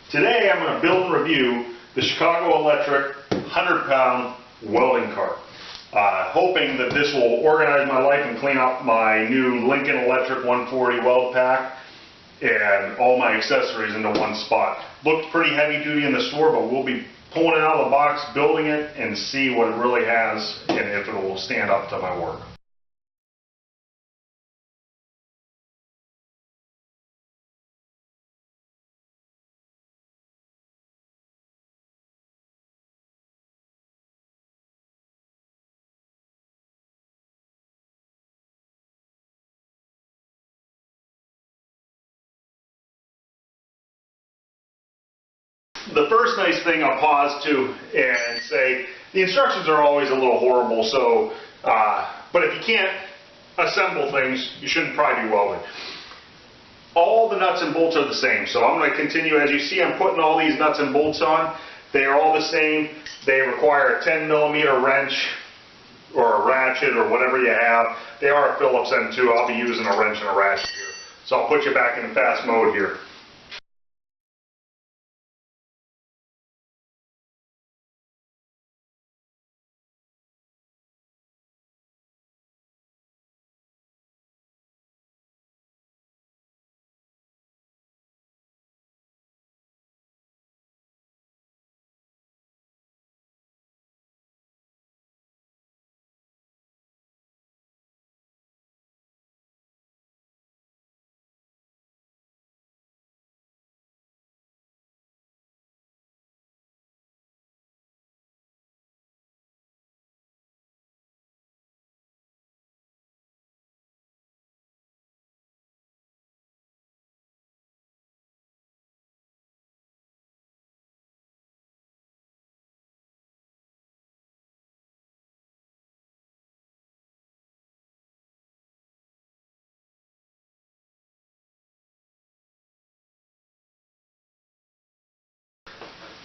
Today I'm going to build and review the Chicago Electric 100-pound welding cart. Hoping that this will organize my life and clean up my new Lincoln Electric 140 Weld Pak and all my accessories into one spot. Looked pretty heavy duty in the store, but we'll be pulling it out of the box, building it, and see what it really has and if it will stand up to my work. The first nice thing I'll pause to and say, the instructions are always a little horrible, so, but if you can't assemble things, you shouldn't probably be welding. All the nuts and bolts are the same, so I'm going to continue. As you see, I'm putting all these nuts and bolts on. They are all the same. They require a 10mm wrench or a ratchet or whatever you have. They are a Phillips M2. I'll be using a wrench and a ratchet here. So I'll put you back in fast mode here.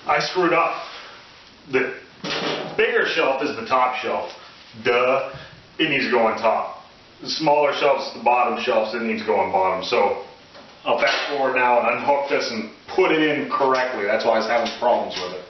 I screwed up. The bigger shelf is the top shelf. Duh. It needs to go on top. The smaller shelf is the bottom shelf, so it needs to go on bottom. So I'll fast forward now and unhook this and put it in correctly. That's why I was having problems with it.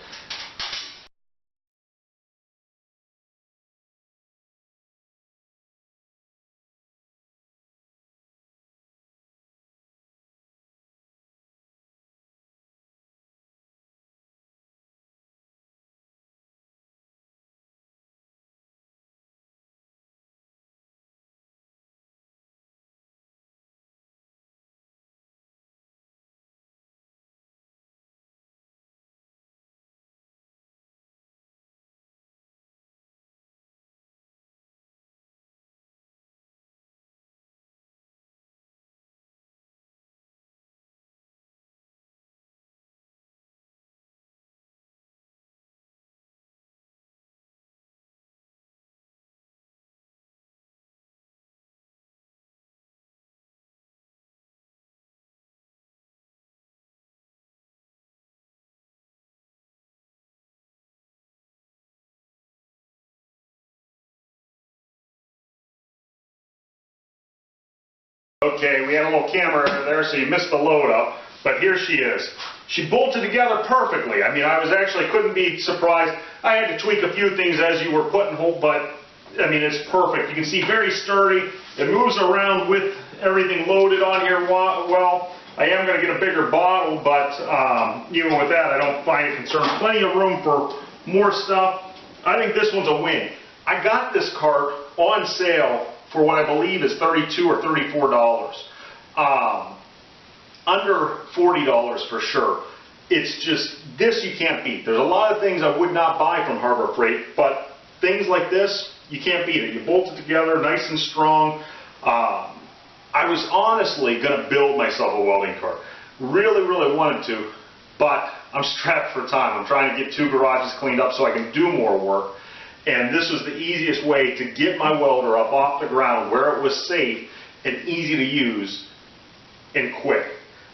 Okay, we had a little camera error there, so you missed the load up, but here she is. She bolted together perfectly. I mean, couldn't be surprised. I had to tweak a few things as you were putting hold, but I mean, it's perfect. You can see very sturdy. It moves around with everything loaded on here well. I am going to get a bigger bottle, but even with that, I don't find it concerned. Plenty of room for more stuff. I think this one's a win. I got this cart on sale for what I believe is $32 or $34. Under $40 for sure. It's just, this you can't beat. There's a lot of things I would not buy from Harbor Freight, but things like this, you can't beat it. You bolt it together nice and strong. I was honestly going to build myself a welding cart. Really, really wanted to, but I'm strapped for time. I'm trying to get 2 garages cleaned up so I can do more work. And this was the easiest way to get my welder up off the ground where it was safe and easy to use and quick.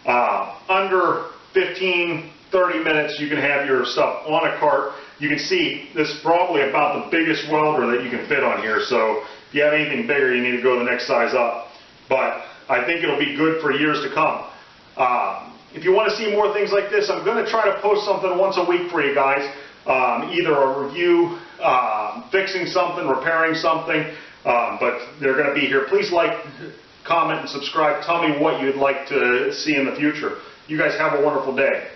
Under 15, 30 minutes you can have your stuff on a cart. You can see this is probably about the biggest welder that you can fit on here, so if you have anything bigger you need to go the next size up. But I think it'll be good for years to come. if you want to see more things like this, I'm going to try to post something once a week for you guys. Either a review, fixing something, repairing something, but they're going to be here. Please like, comment, and subscribe. Tell me what you'd like to see in the future. You guys have a wonderful day.